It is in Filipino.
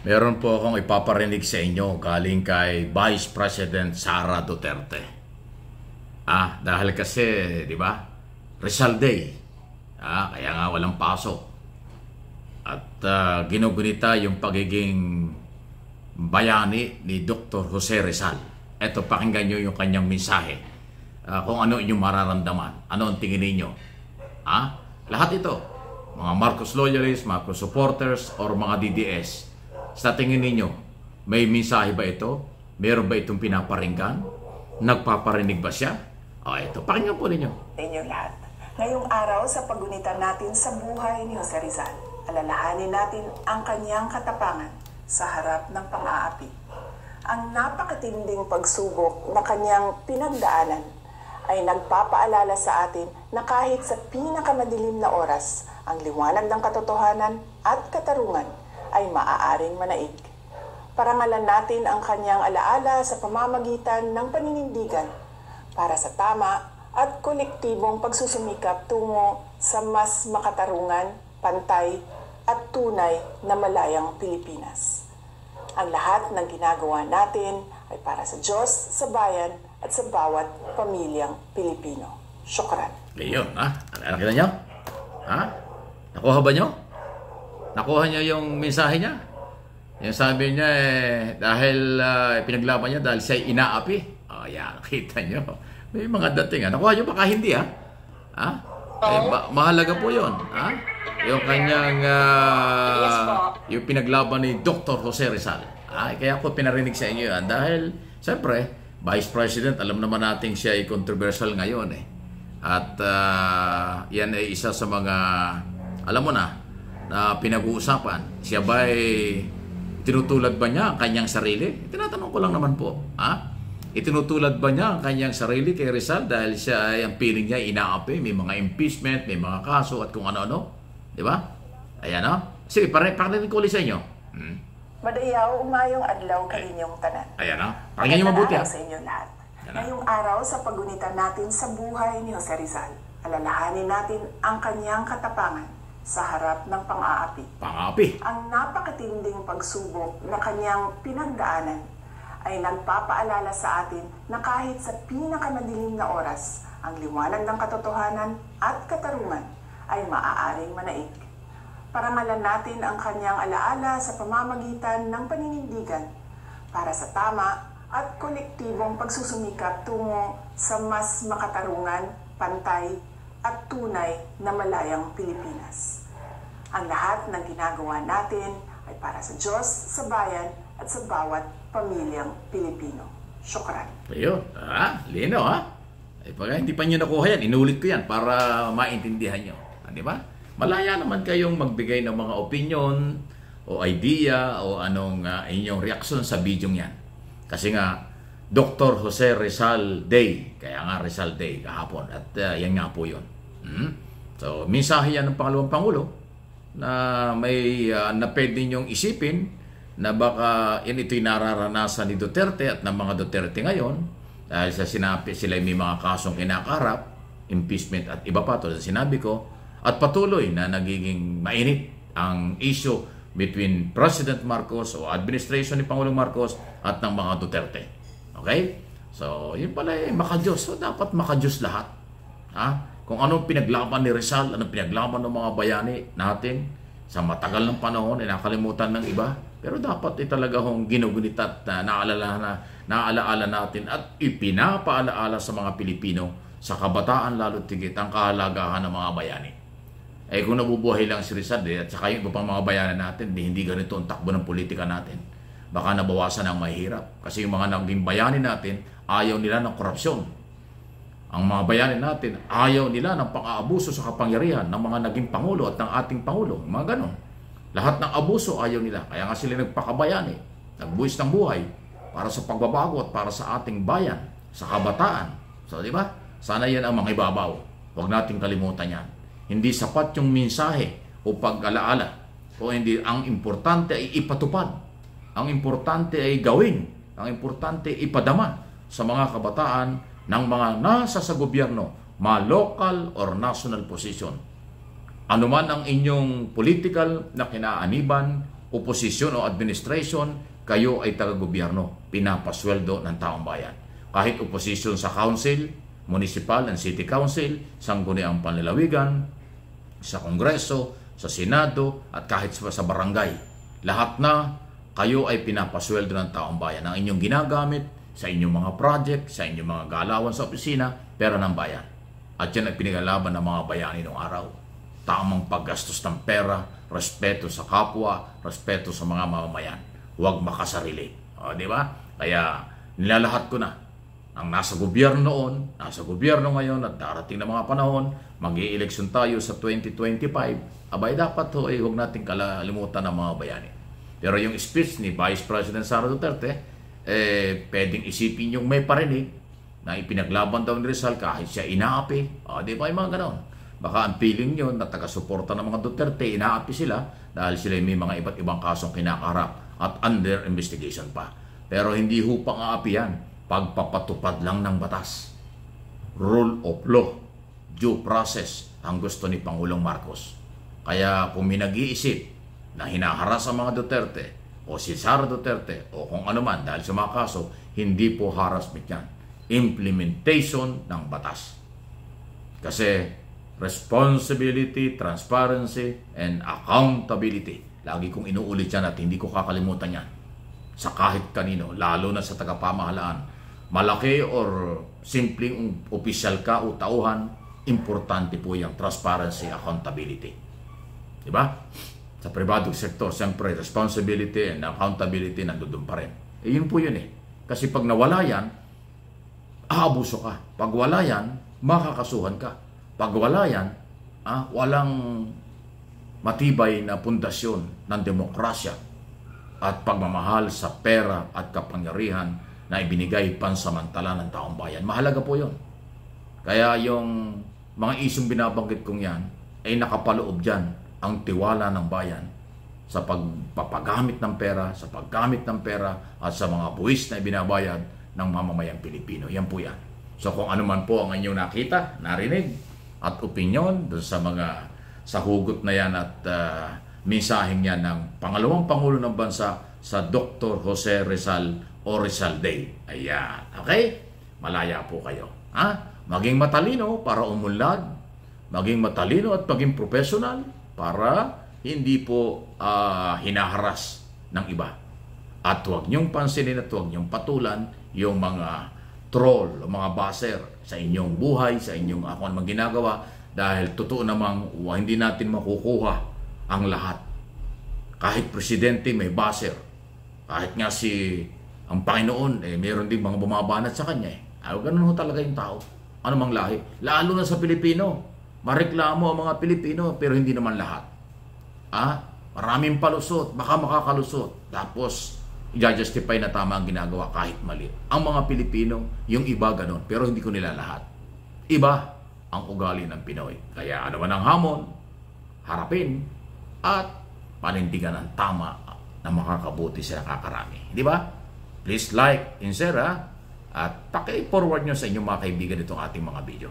Meron po akong ipaparinig sa inyo galing kay Vice President Sara Duterte. Dahil kasi, di ba, Rizal Day. Kaya nga walang pasok. At ginugunita yung pagiging bayani ni Dr. Jose Rizal. Eto, pakinggan nyo yung kanyang mensahe. Kung ano inyong mararamdaman. Ano ang tingin ninyo? Lahat ito. Mga Marcos loyalists, Marcos supporters, or mga DDS. Sa tingin ninyo, may mensahe ba ito? Meron ba itong pinaparinggan? Nagpaparinig ba siya? Ito, pakinggan po ninyo. Inyo lahat. Ngayong araw sa paggunita natin sa buhay ni Jose Rizal, alalahanin natin ang kanyang katapangan sa harap ng pang-aapi. Ang napakatinding pagsubok na kanyang pinagdaanan ay nagpapaalala sa atin na kahit sa pinakamadilim na oras, ang liwanag ng katotohanan at katarungan ay maaaring manaig. Parangalan natin ang kanyang alaala sa pamamagitan ng paninindigan para sa tama at kolektibong pagsusumikap tungo sa mas makatarungan, pantay at tunay na malayang Pilipinas. Ang lahat ng ginagawa natin ay para sa Diyos, sa bayan at sa bawat pamilyang Pilipino. Syukran. Ngayon, nakita nyo? Nakuha ba nyo? Nakuha niya yung mensahe niya? Yung sabi niya dahil pinaglaban niya dahil siya inaapi. Yan, nakita niyo. May mga dating. Nakuha niyo baka hindi mahalaga po yun. Yung kanyang yung pinaglaban ni Dr. Jose Rizal. Kaya ako pinarinig sa inyo yan. Dahil, siyempre, Vice President, alam naman natin siya ay controversial ngayon. At yan ay isa sa mga, alam mo na pinag-uusapan. Siya ba'y tinutulad ba niya ang kanyang sarili? Tinatanong ko lang naman po. Itinutulad ba niya ang kanyang sarili kay Rizal dahil siya ay ang piling niya inaapi, may mga impeachment, may mga kaso at kung ano-ano? Di ba? Ayan Sige, pakinggan ko ulit sa inyo. Madayaw, umayong adlaw kaninyong tanan. Ayan Pakinggan niyo mabuti sa inyo lahat. Ngayong araw sa paggunita natin sa buhay ni Jose Rizal, alalahanin natin ang kanyang katapangan sa harap ng pang-aapi. Ang napakatinding pagsubok na kanyang pinagdaanan ay nagpapaalala sa atin na kahit sa pinakamadilim na oras, ang liwanag ng katotohanan at katarungan ay maaaring manaig. Parangalan natin ang kanyang alaala sa pamamagitan ng paninindigan para sa tama at kolektibong pagsusumikap tungo sa mas makatarungan, pantay at tunay na malayang Pilipinas. Ang lahat ng ginagawa natin ay para sa Diyos, sa bayan at sa bawat pamilyang Pilipino. Syukran. Ayun. Lino pag hindi pa nyo nakuha yan, inulit ko yan para maintindihan nyo. Di ba? Malaya naman kayong magbigay ng mga opinion o idea o anong inyong reaksyon sa video yan. Kasi nga, Dr. Jose Rizal Day. Kaya nga Rizal Day kahapon. At yan nga po yun. So, mensahe yan ng pangalawang Pangulo na may na pwede ninyong isipin na baka ito'y nararanasan ni Duterte at ng mga Duterte ngayon dahil sa sinabi sila may mga kasong kinakaharap, impeachment at iba pa tulad sa sinabi ko, at patuloy na nagiging mainit ang issue between President Marcos o administration ni Pangulong Marcos at ng mga Duterte. Okay? So, yun pala makadiyos. So, dapat makadiyos lahat. Kung anong pinaglaban ni Rizal, anong pinaglaban ng mga bayani natin sa matagal ng panahon, nakalimutan ng iba. Pero dapat talaga hong ginugunit at naalaala natin at ipinapaalaala sa mga Pilipino, sa kabataan lalo tigit ang kahalagahan ng mga bayani. Kung nabubuhay lang si Rizal at saka yung iba pang mga bayanan natin, hindi ganito ang takbo ng politika natin. Baka nabawasan ang mahirap. Kasi yung mga naging bayani natin, ayaw nila ng korupsyon. Ang mga bayani natin, ayaw nila ng pang-aabuso sa kapangyarihan ng mga naging Pangulo at ng ating Pangulo. Mga ganon. Lahat ng abuso ayaw nila. Kaya nga sila nagpakabayani, nagbuwis ng buhay para sa pagbabago at para sa ating bayan, sa kabataan. So, di ba? Sana yan ang mga ibabaw. Huwag nating kalimutan yan. Hindi sapat yung mensahe o pag-alaala. O hindi, ang importante ay ipatupad. Ang importante ay gawin. Ang importante ay ipadama sa mga kabataan ng mga nasa sa gobyerno, mga local or national position. Ano man ang inyong political na kinaaniban oposisyon o administration, kayo ay taga-gobyerno, pinapasweldo ng taong bayan. Kahit oposisyon sa council, municipal and city council, sangguniang panlalawigan, sa kongreso, sa senado, at kahit sa barangay. Lahat na kayo ay pinapasweldo ng taong bayan. Ang inyong ginagamit sa inyong mga project, sa inyong mga galawan sa opisina, pera ng bayan. At yan ay pinagalaban ng mga bayani noong araw. Tamang paggastos ng pera, respeto sa kapwa, respeto sa mga mamamayan. Huwag makasarili. O, di ba? Kaya nilalahat ko na. Ang nasa gobyerno noon, nasa gobyerno ngayon, at darating na mga panahon, mag-i-eleksyon tayo sa 2025, abay dapat huwag natin kalalimutan ng mga bayani. Pero yung speech ni Vice President Sara Duterte, pwedeng isipin yung may parinig na ipinaglaban daw ni Rizal kahit siya inaapi. O, di ba yung mga ganon? Baka ang feeling nyo na taga-suporta ng mga Duterte, inaapi sila dahil sila may mga iba't ibang kasong kinakaharap at under investigation pa. Pero hindi ho pang-aapi yan. Pagpapatupad lang ng batas. Rule of law, due process, ang gusto ni Pangulong Marcos. Kaya kung may nag-iisip na hinaharas ang mga Duterte o si Sara Duterte o kung ano man dahil sa mga kaso, hindi po harassment yan. Implementation ng batas. Kasi responsibility, transparency, and accountability. Lagi kong inuulit yan at hindi ko kakalimutan yan. Sa kahit kanino, lalo na sa tagapamahalaan. Malaki or simpleng opisyal ka o tauhan, importante po yung transparency, accountability. Diba? Sa pribadong sektor, siyempre, responsibility and accountability nandoon pa rin. Yun po yun eh. Kasi pag nawala yan, aabuso ka. Pag wala yan, makakasuhan ka. Pag wala yan, walang matibay na pundasyon ng demokrasya at pagmamahal sa pera at kapangyarihan na ibinigay pansamantala ng taong bayan. Mahalaga po yun. Kaya yung mga isyong binabanggit kong yan ay nakapaloob dyan ang tiwala ng bayan sa pagpapagamit ng pera, sa paggamit ng pera at sa mga buwis na ibinabayad ng mamamayang Pilipino. Yan po yan. So kung ano man po ang inyong nakita, narinig at opinyon doon sa hugot na yan at mensaheng yan ng pangalawang Pangulo ng Bansa sa Dr. Jose Rizal o Rizal Day. Ayan. Okay? Malaya po kayo. Maging matalino para umunlad. Maging matalino at maging professional para hindi po hinaharas ng iba. At huwag niyong pansinin at huwag niyong patulan yung mga troll o mga baser sa inyong buhay, sa inyong ako anong ginagawa dahil totoo namang hindi natin makukuha ang lahat. Kahit presidente may baser. Kahit nga ang Panginoon, mayroon din mga bumabanat sa kanya. Ganun ho talaga yung tao. Ano mang lahi. Lalo na sa Pilipino. Mareklamo ang mga Pilipino pero hindi naman lahat. Maraming palusot, baka makakalusot. Tapos i-justify na tama ang ginagawa kahit mali. Ang mga Pilipino, yung iba ganun, pero hindi ko nila lahat. Iba ang ugali ng Pinoy. Kaya ano man ang hamon, harapin at panindigan ang tama na makakabuti sa nakakarami. Di ba? Please like and share at paki-forward nyo sa inyong mga kaibigan itong ating mga video.